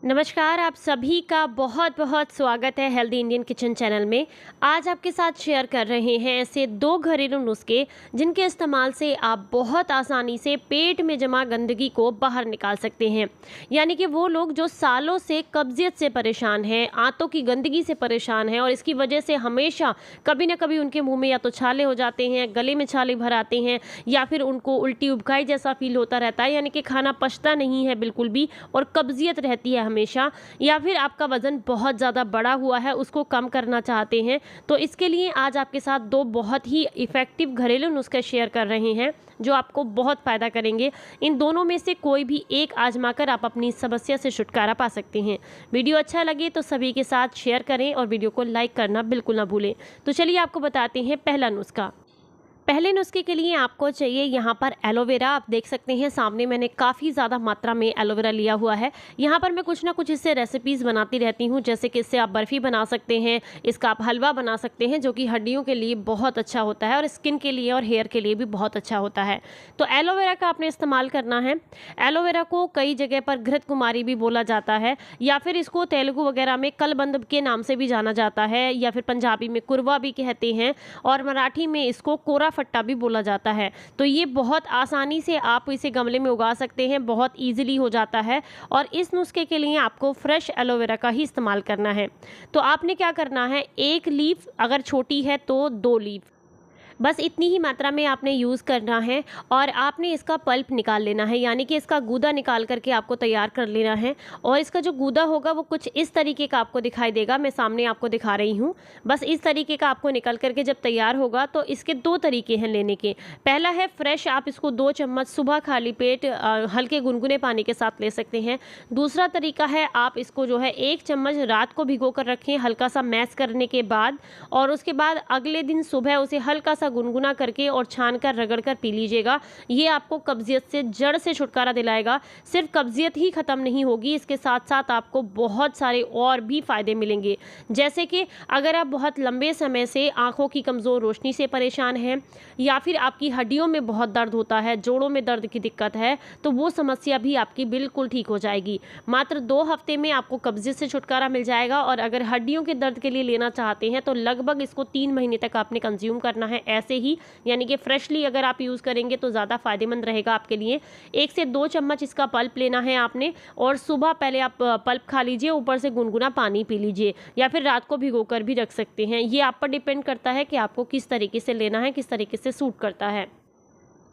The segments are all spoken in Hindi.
नमस्कार, आप सभी का बहुत बहुत स्वागत है हेल्दी इंडियन किचन चैनल में। आज आपके साथ शेयर कर रहे हैं ऐसे दो घरेलू नुस्खे जिनके इस्तेमाल से आप बहुत आसानी से पेट में जमा गंदगी को बाहर निकाल सकते हैं। यानी कि वो लोग जो सालों से कब्जियत से परेशान हैं, आंतों की गंदगी से परेशान हैं और इसकी वजह से हमेशा कभी ना कभी उनके मुंह में या तो छाले हो जाते हैं, गले में छाले भर आते हैं या फिर उनको उल्टी उबकाई जैसा फील होता रहता है, यानी कि खाना पचता नहीं है बिल्कुल भी और कब्जियत रहती है हमेशा, या फिर आपका वज़न बहुत ज़्यादा बढ़ा हुआ है, उसको कम करना चाहते हैं। तो इसके लिए आज आपके साथ दो बहुत ही इफ़ेक्टिव घरेलू नुस्खे शेयर कर रहे हैं जो आपको बहुत फ़ायदा करेंगे। इन दोनों में से कोई भी एक आजमाकर आप अपनी समस्या से छुटकारा पा सकते हैं। वीडियो अच्छा लगे तो सभी के साथ शेयर करें और वीडियो को लाइक करना बिल्कुल ना भूलें। तो चलिए आपको बताते हैं पहला नुस्खा। पहले नुस्खे के लिए आपको चाहिए यहाँ पर एलोवेरा। आप देख सकते हैं सामने मैंने काफ़ी ज़्यादा मात्रा में एलोवेरा लिया हुआ है। यहाँ पर मैं कुछ ना कुछ इससे रेसिपीज़ बनाती रहती हूँ, जैसे कि इससे आप बर्फ़ी बना सकते हैं, इसका आप हलवा बना सकते हैं जो कि हड्डियों के लिए बहुत अच्छा होता है और स्किन के लिए और हेयर के लिए भी बहुत अच्छा होता है। तो एलोवेरा का आपने इस्तेमाल करना है। एलोवेरा को कई जगह पर घृत कुमारी भी बोला जाता है या फिर इसको तेलुगु वगैरह में कलबंद के नाम से भी जाना जाता है या फिर पंजाबी में कुरवा भी कहते हैं और मराठी में इसको कोरा फट्टा भी बोला जाता है। तो ये बहुत आसानी से आप इसे गमले में उगा सकते हैं, बहुत इजीली हो जाता है और इस नुस्खे के लिए आपको फ्रेश एलोवेरा का ही इस्तेमाल करना है। तो आपने क्या करना है, एक लीफ अगर छोटी है तो 2 लीफ, बस इतनी ही मात्रा में आपने यूज़ करना है और आपने इसका पल्प निकाल लेना है, यानी कि इसका गूदा निकाल करके आपको तैयार कर लेना है। और इसका जो गूदा होगा वो कुछ इस तरीके का आपको दिखाई देगा, मैं सामने आपको दिखा रही हूँ। बस इस तरीके का आपको निकल करके जब तैयार होगा तो इसके 2 तरीके हैं लेने के। पहला है फ्रेश, आप इसको 2 चम्मच सुबह खाली पेट हल्के गुनगुने पानी के साथ ले सकते हैं। दूसरा तरीका है आप इसको जो है 1 चम्मच रात को भिगो कर रखें हल्का सा मैश करने के बाद, और उसके बाद अगले दिन सुबह उसे हल्का सा गुनगुना करके और छान कर रगड़ कर पी लीजिएगा। ये आपको कब्जियत से जड़ से छुटकारा दिलाएगा। सिर्फ कब्जियत ही ख़त्म नहीं होगी, इसके साथ साथ आपको बहुत सारे और भी फ़ायदे मिलेंगे। जैसे कि अगर आप बहुत लंबे समय से आँखों की कमज़ोर रोशनी से परेशान हैं या फिर आपकी हड्डियों में बहुत दर्द होता है, जोड़ों में दर्द की दिक्कत है, तो वो समस्या भी आपकी बिल्कुल ठीक हो जाएगी। मात्र 2 हफ्ते में आपको कब्जियत से छुटकारा मिल जाएगा। और अगर हड्डियों के दर्द के लिए लेना चाहते हैं तो लगभग इसको 3 महीने तक आपने कंज्यूम करना है ऐसे ही, यानी कि फ्रेशली अगर आप यूज़ करेंगे तो ज़्यादा फ़ायदेमंद रहेगा आपके लिए। 1 से 2 चम्मच इसका पल्प लेना है आपने और सुबह पहले आप पल्प खा लीजिए, ऊपर से गुनगुना पानी पी लीजिए या फिर रात को भिगोकर भी रख सकते हैं। ये आप पर डिपेंड करता है कि आपको किस तरीके से लेना है, किस तरीके से सूट करता है।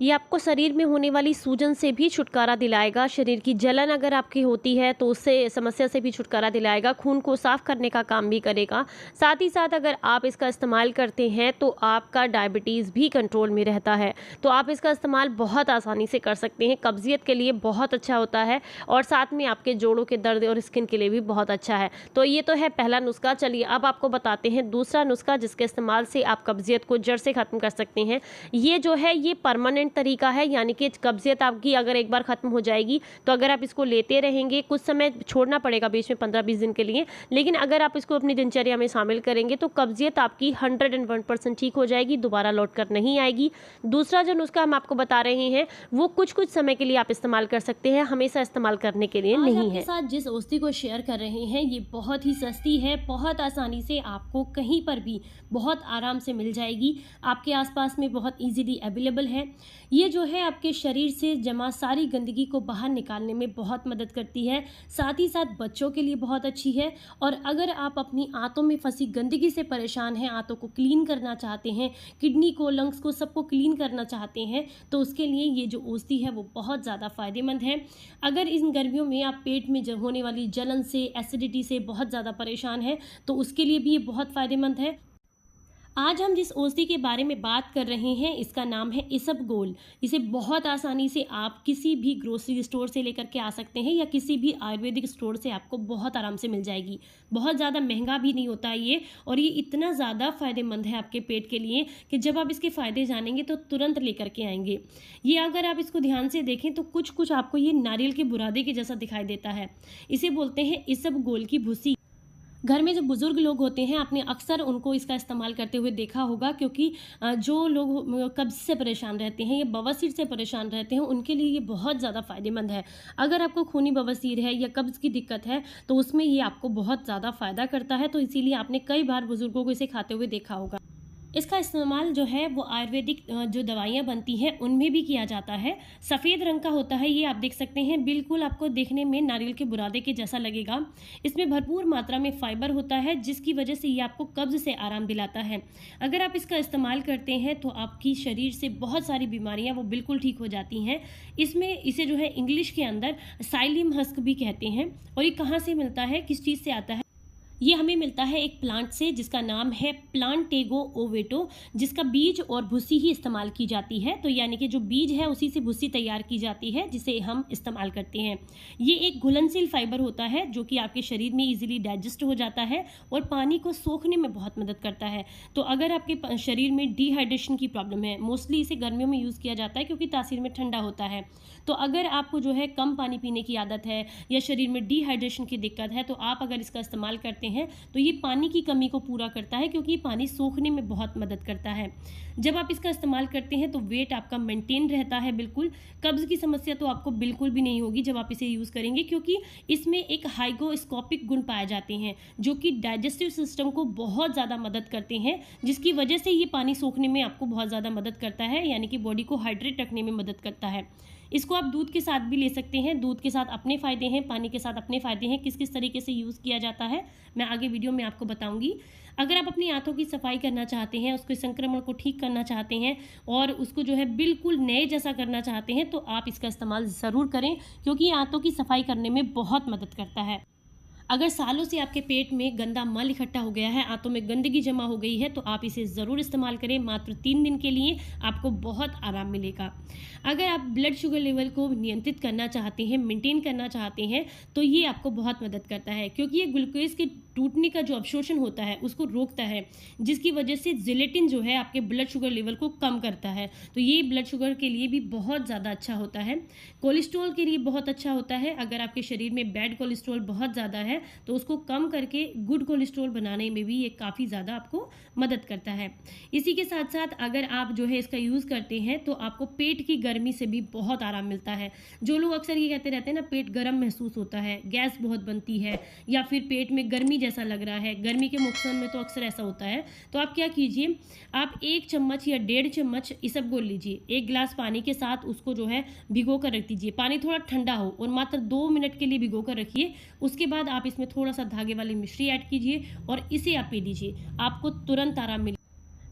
ये आपको शरीर में होने वाली सूजन से भी छुटकारा दिलाएगा। शरीर की जलन अगर आपकी होती है तो उससे समस्या से भी छुटकारा दिलाएगा। खून को साफ करने का काम भी करेगा। साथ ही साथ अगर आप इसका इस्तेमाल करते हैं तो आपका डायबिटीज़ भी कंट्रोल में रहता है। तो आप इसका इस्तेमाल बहुत आसानी से कर सकते हैं। कब्जियत के लिए बहुत अच्छा होता है और साथ में आपके जोड़ों के दर्द और स्किन के लिए भी बहुत अच्छा है। तो ये तो है पहला नुस्खा। चलिए अब आपको बताते हैं दूसरा नुस्खा जिसके इस्तेमाल से आप कब्जियत को जड़ से ख़त्म कर सकते हैं। ये जो है ये परमानेंट तरीका है, यानी कि कब्जियत आपकी अगर एक बार खत्म हो जाएगी तो अगर आप इसको लेते रहेंगे, कुछ समय छोड़ना पड़ेगा बीच में 15-20 दिन के लिए, लेकिन अगर आप इसको अपनी दिनचर्या में शामिल करेंगे तो कब्जियत आपकी 101% ठीक हो जाएगी, दोबारा लौट कर नहीं आएगी। दूसरा जो नुस्खा हम आपको बता रहे हैं वो कुछ कुछ समय के लिए आप इस्तेमाल कर सकते हैं, हमेशा इस्तेमाल करने के लिए नहीं है। साथ जिस औषधि को शेयर कर रहे हैं ये बहुत ही सस्ती है, बहुत आसानी से आपको कहीं पर भी बहुत आराम से मिल जाएगी, आपके आसपास में बहुत इजीली अवेलेबल है। ये जो है आपके शरीर से जमा सारी गंदगी को बाहर निकालने में बहुत मदद करती है, साथ ही साथ बच्चों के लिए बहुत अच्छी है। और अगर आप अपनी आंतों में फंसी गंदगी से परेशान हैं, आंतों को क्लीन करना चाहते हैं, किडनी को, लंग्स को, सबको क्लीन करना चाहते हैं, तो उसके लिए ये जो औषधि है वो बहुत ज़्यादा फ़ायदेमंद है। अगर इन गर्मियों में आप पेट में होने वाली जलन से, एसिडिटी से बहुत ज़्यादा परेशान हैं तो उसके लिए भी ये बहुत फ़ायदेमंद है। आज हम जिस औषधि के बारे में बात कर रहे हैं इसका नाम है इसबगोल। इसे बहुत आसानी से आप किसी भी ग्रोसरी स्टोर से लेकर के आ सकते हैं या किसी भी आयुर्वेदिक स्टोर से आपको बहुत आराम से मिल जाएगी। बहुत ज़्यादा महंगा भी नहीं होता है ये, और ये इतना ज़्यादा फ़ायदेमंद है आपके पेट के लिए कि जब आप इसके फ़ायदे जानेंगे तो तुरंत लेकर के आएंगे। ये अगर आप इसको ध्यान से देखें तो कुछ कुछ आपको ये नारियल के बुरादे के जैसा दिखाई देता है। इसे बोलते हैं इसबगोल की भूसी। घर में जो बुज़ुर्ग लोग होते हैं आपने अक्सर उनको इसका इस्तेमाल करते हुए देखा होगा, क्योंकि जो लोग कब्ज़ से परेशान रहते हैं या बवासीर से परेशान रहते हैं उनके लिए ये बहुत ज़्यादा फ़ायदेमंद है। अगर आपको खूनी बवासीर है या कब्ज़ की दिक्कत है तो उसमें ये आपको बहुत ज़्यादा फ़ायदा करता है, तो इसीलिए आपने कई बार बुज़ुर्गों को इसे खाते हुए देखा होगा। इसका इस्तेमाल जो है वो आयुर्वेदिक जो दवाइयाँ बनती हैं उनमें भी किया जाता है। सफ़ेद रंग का होता है ये, आप देख सकते हैं, बिल्कुल आपको देखने में नारियल के बुरादे के जैसा लगेगा। इसमें भरपूर मात्रा में फ़ाइबर होता है जिसकी वजह से ये आपको कब्ज़ से आराम दिलाता है। अगर आप इसका इस्तेमाल करते हैं तो आपकी शरीर से बहुत सारी बीमारियाँ वो बिल्कुल ठीक हो जाती हैं। इसमें इसे जो है इंग्लिश के अंदर साइलियम हस्क भी कहते हैं। और ये कहाँ से मिलता है, किस चीज़ से आता है? ये हमें मिलता है एक प्लांट से जिसका नाम है प्लांटेगो ओवेटो, जिसका बीज और भूसी ही इस्तेमाल की जाती है। तो यानी कि जो बीज है उसी से भूसी तैयार की जाती है जिसे हम इस्तेमाल करते हैं। ये एक घुलनशील फाइबर होता है जो कि आपके शरीर में इजीली डाइजेस्ट हो जाता है और पानी को सोखने में बहुत मदद करता है। तो अगर आपके शरीर में डिहाइड्रेशन की प्रॉब्लम है, मोस्टली इसे गर्मियों में यूज़ किया जाता है क्योंकि तासीर में ठंडा होता है, तो अगर आपको जो है कम पानी पीने की आदत है या शरीर में डिहाइड्रेशन की दिक्कत है तो आप अगर इसका इस्तेमाल करते हैं तो ये पानी की कमी को पूरा करता है, क्योंकि ये पानी सोखने में बहुत मदद करता है। जब आप इसका इस्तेमाल करते हैं तो वेट आपका मेंटेन रहता है बिल्कुल। कब्ज़ की समस्या तो आपको बिल्कुल भी नहीं होगी जब आप इसे यूज़ करेंगे, क्योंकि इसमें एक हाइग्रोस्कोपिक गुण पाए जाते हैं जो कि डाइजेस्टिव सिस्टम को बहुत ज़्यादा मदद करते हैं, जिसकी वजह से ये पानी सोखने में आपको बहुत ज़्यादा मदद करता है, यानी कि बॉडी को हाइड्रेट रखने में मदद करता है। इसको आप दूध के साथ भी ले सकते हैं। दूध के साथ अपने फ़ायदे हैं, पानी के साथ अपने फ़ायदे हैं। किस किस तरीके से यूज़ किया जाता है मैं आगे वीडियो में आपको बताऊंगी। अगर आप अपनी आंतों की सफाई करना चाहते हैं, उसके संक्रमण को ठीक करना चाहते हैं और उसको जो है बिल्कुल नए जैसा करना चाहते हैं तो आप इसका इस्तेमाल ज़रूर करें, क्योंकि ये आंतों की सफाई करने में बहुत मदद करता है। अगर सालों से आपके पेट में गंदा मल इकट्ठा हो गया है, आंतों में गंदगी जमा हो गई है, तो आप इसे ज़रूर इस्तेमाल करें। मात्र 3 दिन के लिए आपको बहुत आराम मिलेगा। अगर आप ब्लड शुगर लेवल को नियंत्रित करना चाहते हैं, मेंटेन करना चाहते हैं, तो ये आपको बहुत मदद करता है, क्योंकि ये ग्लूकोज के टूटने का जो अवशोषण होता है उसको रोकता है, जिसकी वजह से जिलेटिन जो है आपके ब्लड शुगर लेवल को कम करता है। तो ये ब्लड शुगर के लिए भी बहुत ज़्यादा अच्छा होता है। कोलेस्ट्रॉल के लिए बहुत अच्छा होता है। अगर आपके शरीर में बैड कोलेस्ट्रॉल बहुत ज़्यादा है तो उसको कम करके गुड कोलेस्ट्रॉल बनाने में भी ये काफ़ी ज़्यादा आपको मदद करता है। इसी के साथ साथ अगर आप जो है इसका यूज़ करते हैं तो आपको पेट की गर्मी से भी बहुत आराम मिलता है। जो लोग अक्सर ये कहते रहते हैं ना, पेट गर्म महसूस होता है, गैस बहुत बनती है या फिर पेट में गर्मी जैसा लग रहा है, गर्मी के मौसम में तो अक्सर ऐसा होता है, तो आप क्या कीजिए, आप 1 चम्मच या 1.5 चम्मच इसबगोल लीजिए, 1 गिलास पानी के साथ उसको जो है भिगो कर रख दीजिए। पानी थोड़ा ठंडा हो और मात्र 2 मिनट के लिए भिगो कर रखिए। उसके बाद आप इसमें थोड़ा सा धागे वाली मिश्री ऐड कीजिए और इसे आप पी लीजिए। आपको तुरंत आराम मिलेगा।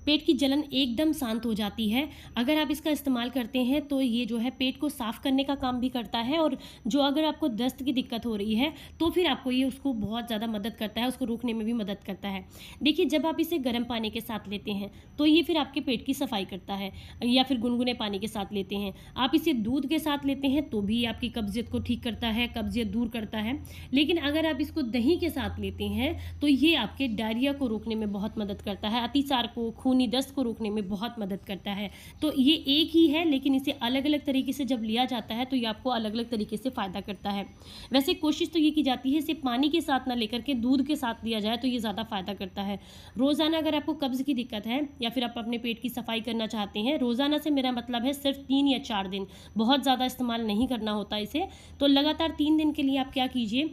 पेट की जलन एकदम शांत हो जाती है। अगर आप इसका इस्तेमाल करते हैं तो ये जो है पेट को साफ़ करने का काम भी करता है, और जो अगर आपको दस्त की दिक्कत हो रही है तो फिर आपको ये उसको बहुत ज़्यादा मदद करता है, उसको रोकने में भी मदद करता है। देखिए, जब आप इसे गर्म पानी के साथ लेते हैं तो ये फिर आपके पेट की सफाई करता है, या फिर गुनगुने पानी के साथ लेते हैं, आप इसे दूध के साथ लेते हैं तो भी आपकी कब्जियत को ठीक करता है, कब्जियत दूर करता है। लेकिन अगर आप इसको दही के साथ लेते हैं तो ये आपके डायरिया को रोकने में बहुत मदद करता है, अतिसार को, खूनी दस्त को रोकने में बहुत मदद करता है। तो ये एक ही है, लेकिन इसे अलग अलग तरीके से जब लिया जाता है तो ये आपको अलग अलग तरीके से फ़ायदा करता है। वैसे कोशिश तो ये की जाती है इसे पानी के साथ ना लेकर के दूध के साथ लिया जाए तो ये ज़्यादा फ़ायदा करता है। रोज़ाना अगर आपको कब्ज़ की दिक्कत है या फिर आप अपने पेट की सफाई करना चाहते हैं, रोज़ाना से मेरा मतलब है सिर्फ 3 या 4 दिन, बहुत ज़्यादा इस्तेमाल नहीं करना होता इसे। तो लगातार 3 दिन के लिए आप क्या कीजिए,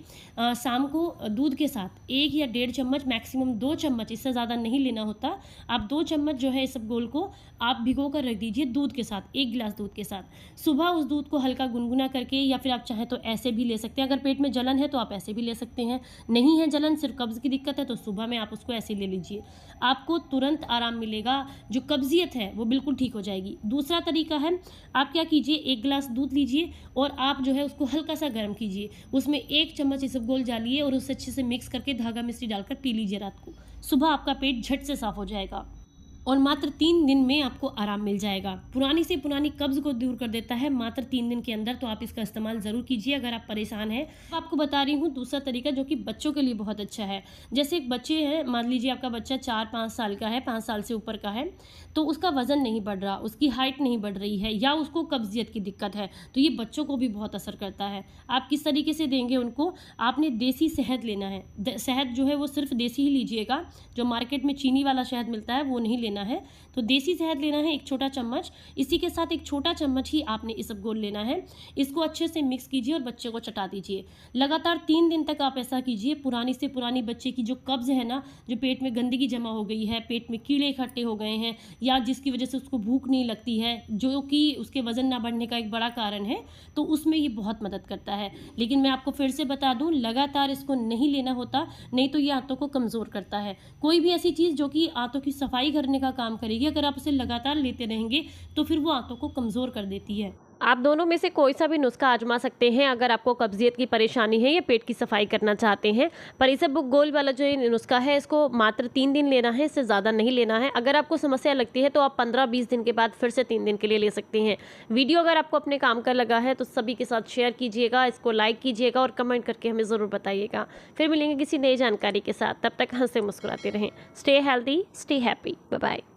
शाम को दूध के साथ 1 या 1.5 चम्मच, मैक्सिमम 2 चम्मच, इससे ज़्यादा नहीं लेना होता। आप 2 चम्मच जो है इसबगोल को आप भिगो कर रख दीजिए दूध के साथ, 1 गिलास दूध के साथ। सुबह उस दूध को हल्का गुनगुना करके, या फिर आप चाहें तो ऐसे भी ले सकते हैं। अगर पेट में जलन है तो आप ऐसे भी ले सकते हैं, नहीं है जलन, सिर्फ कब्ज़ की दिक्कत है तो सुबह में आप उसको ऐसे ले लीजिए। आपको तुरंत आराम मिलेगा, जो कब्जियत है वो बिल्कुल ठीक हो जाएगी। दूसरा तरीका है, आप क्या कीजिए, 1 गिलास दूध लीजिए और आप जो है उसको हल्का सा गर्म कीजिए, उसमें 1 चम्मच इसबगोल डालिए और उसे अच्छे से मिक्स करके धागा मिश्री डालकर पी लीजिए रात को। सुबह आपका पेट झट से साफ हो जाएगा। और मात्र 3 दिन में आपको आराम मिल जाएगा। पुरानी से पुरानी कब्ज़ को दूर कर देता है मात्र 3 दिन के अंदर। तो आप इसका इस्तेमाल ज़रूर कीजिए अगर आप परेशान हैं। तो आपको बता रही हूँ दूसरा तरीका जो कि बच्चों के लिए बहुत अच्छा है। जैसे एक बच्चे हैं, मान लीजिए आपका बच्चा 4-5 साल का है, 5 साल से ऊपर का है, तो उसका वज़न नहीं बढ़ रहा, उसकी हाइट नहीं बढ़ रही है या उसको कब्ज़ियत की दिक्कत है, तो ये बच्चों को भी बहुत असर करता है। आप किस तरीके से देंगे उनको, आपने देसी शहद लेना है। शहद जो है वो सिर्फ देसी ही लीजिएगा, जो मार्केट में चीनी वाला शहद मिलता है वो नहीं लेना है। तो देसी शहद लेना है 1 छोटा चम्मच। इसी के साथ 1 छोटा चम्मच ही आपने इसबगोल लेना है। इसको अच्छे से मिक्स कीजिए और बच्चे को चटा दीजिए। लगातार 3 दिन तक आप ऐसा कीजिए। पुरानी से पुरानी बच्चे की जो कब्ज़ है ना, जो पेट में गंदगी जमा हो गई है, पेट में कीड़े इकट्ठे हो गए हैं या जिसकी वजह से उसको भूख नहीं लगती है, जो कि उसके वज़न ना बढ़ने का एक बड़ा कारण है, तो उसमें ये बहुत मदद करता है। लेकिन मैं आपको फिर से बता दूं, लगातार इसको नहीं लेना होता, नहीं तो ये आंतों को कमज़ोर करता है। कोई भी ऐसी चीज़ जो कि आंतों की सफाई करने का काम करेगी, अगर आप उसे लगातार लेते रहेंगे तो फिर वो आंतों को कमज़ोर कर देती है। आप दोनों में से कोई सा भी नुस्खा आजमा सकते हैं अगर आपको कब्जियत की परेशानी है या पेट की सफाई करना चाहते हैं। पर इसबगोल वाला जो ये नुस्खा है, इसको मात्र 3 दिन लेना है, इससे ज़्यादा नहीं लेना है। अगर आपको समस्या लगती है तो आप 15-20 दिन के बाद फिर से 3 दिन के लिए ले सकते हैं। वीडियो अगर आपको अपने काम का लगा है तो सभी के साथ शेयर कीजिएगा, इसको लाइक कीजिएगा और कमेंट करके हमें ज़रूर बताइएगा। फिर मिलेंगे किसी नई जानकारी के साथ, तब तक हंसते मुस्कुराते रहें। Stay healthy, stay happy, bye bye.